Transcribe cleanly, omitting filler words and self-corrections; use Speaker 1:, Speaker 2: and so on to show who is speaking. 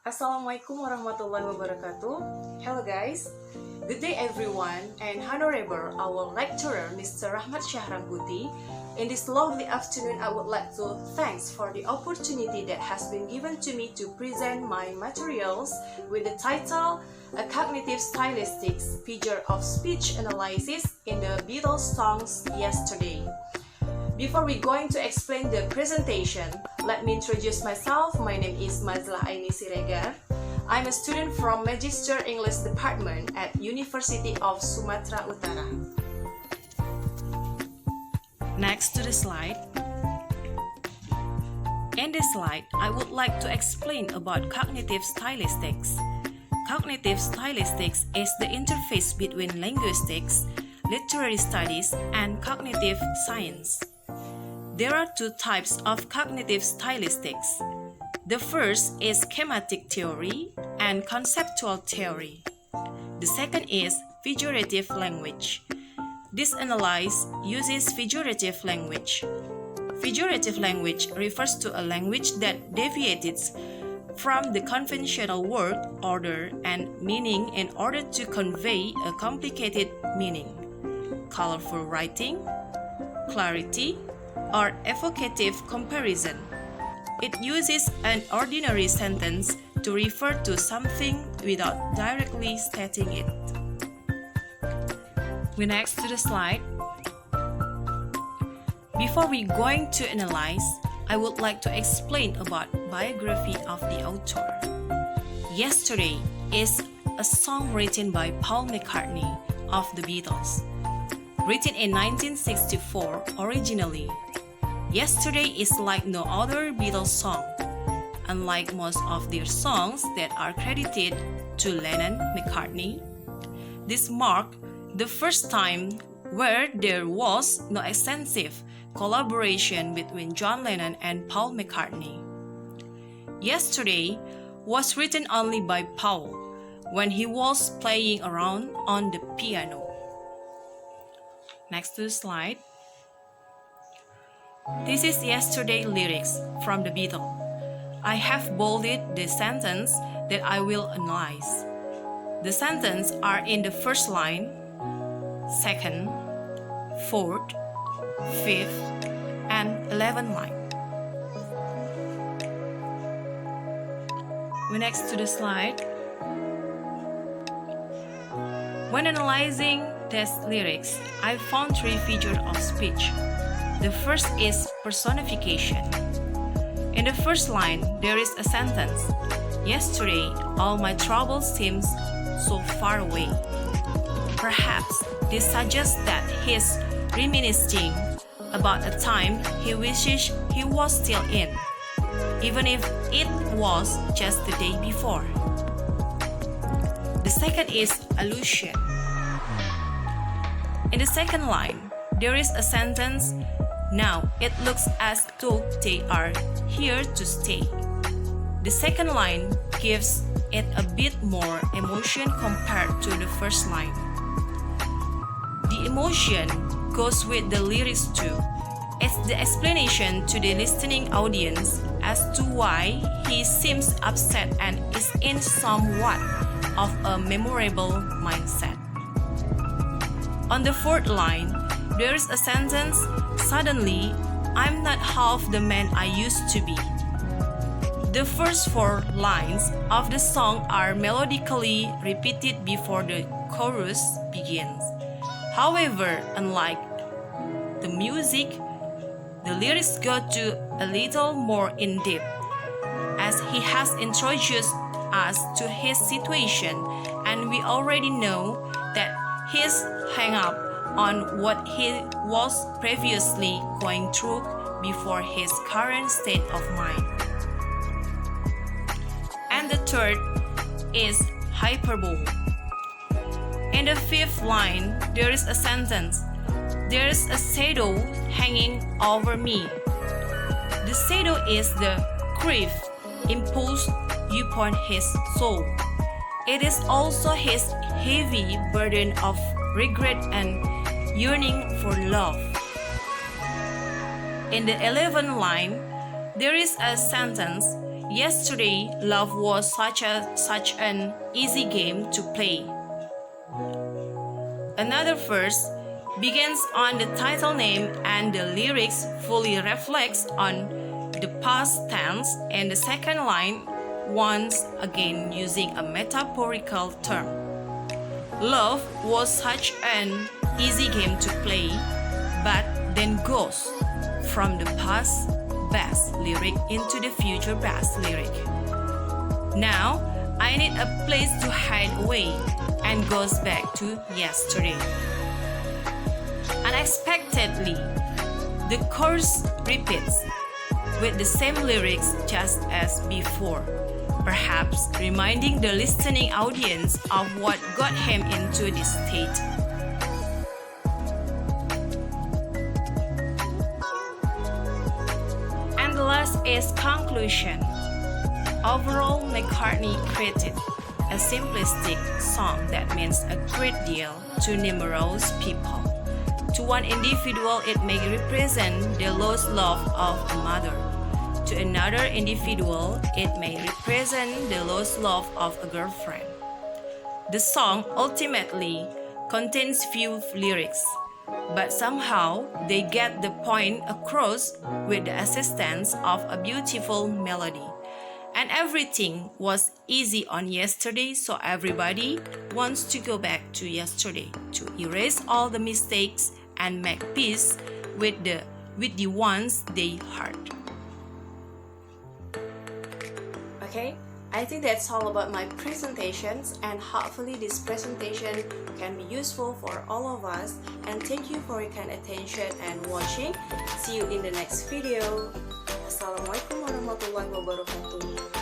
Speaker 1: Assalamualaikum warahmatullahi wabarakatuh. Hello guys, good day everyone and honorable our lecturer Mr. Rahmat Syahramputi. In this lovely afternoon, I would like to thanks for the opportunity that has been given to me to present my materials with the title A Cognitive Stylistics Figure of Speech Analysis in the Beatles songs Yesterday. Before we going to explain the presentation, let me introduce myself. My name is Mazlah Aini Siregar. I'm a student from Magister English Department at University of Sumatera Utara. Next to the slide. In this slide, I would like to explain about cognitive stylistics. Cognitive stylistics is the interface between linguistics, literary studies, and cognitive science. There are two types of cognitive stylistics. The first is schematic theory and conceptual theory. The second is figurative language. This analysis uses figurative language. Figurative language refers to a language that deviates from the conventional word order and meaning in order to convey a complicated meaning, colorful writing, clarity, or evocative comparison. It uses an ordinary sentence to refer to something without directly stating it. We next to the slide. Before we going to analyze, I would like to explain about biography of the author. Yesterday is a song written by Paul McCartney of the Beatles. Written in 1964 originally, Yesterday is like no other Beatles song. Unlike most of their songs that are credited to Lennon-McCartney, this marked the first time where there was no extensive collaboration between John Lennon and Paul McCartney. Yesterday was written only by Paul when he was playing around on the piano. Next to the slide. This is Yesterday lyrics from the Beatles. I have bolded the sentence that I will analyze. The sentences are in the first line, second, fourth, fifth, and 11th line. We next to the slide. When analyzing these lyrics, I found three features of speech. The first is personification. In the first line, there is a sentence, Yesterday, all my troubles seem so far away. Perhaps this suggests that he's reminiscing about a time he wishes he was still in, even if it was just the day before. The second is allusion. In the second line, there is a sentence, Now it looks as though they are here to stay. The second line gives it a bit more emotion compared to the first line. The emotion goes with the lyrics too. It's the explanation to the listening audience as to why he seems upset and is in somewhat of a memorable mindset. On the fourth line, there is a sentence, Suddenly, I'm not half the man I used to be. The first four lines of the song are melodically repeated before the chorus begins. However, unlike the music, the lyrics go to a little more in depth, as he has introduced us to his situation, and we already know that he's hung up on what he was previously going through before his current state of mind. And the third is hyperbole. In the fifth line, there is a sentence, There is a shadow hanging over me. The shadow is the grief imposed upon his soul. It is also his heavy burden of regret and yearning for love. In the 11th line, there is a sentence, Yesterday, love was such an easy game to play. Another verse begins on the title name and the lyrics fully reflects on the past tense, and the second line once again using a metaphorical term. Love was such an easy game to play, but then goes from the past best lyric into the future best lyric. Now, I need a place to hide away and goes back to yesterday. Unexpectedly, the chorus repeats with the same lyrics just as before, perhaps reminding the listening audience of what got him into this state. And the last is conclusion. Overall, McCartney created a simplistic song that means a great deal to numerous people. To one individual, it may represent the lost love of a mother. To another individual, it may represent the lost love of a girlfriend. The song ultimately contains few lyrics, but somehow they get the point across with the assistance of a beautiful melody. And everything was easy on yesterday, so everybody wants to go back to yesterday to erase all the mistakes and make peace with the ones they hurt. Okay, I think that's all about my presentations, and hopefully this presentation can be useful for all of us, and thank you for your kind attention and watching. See you in the next video. Assalamualaikum warahmatullahi wabarakatuh.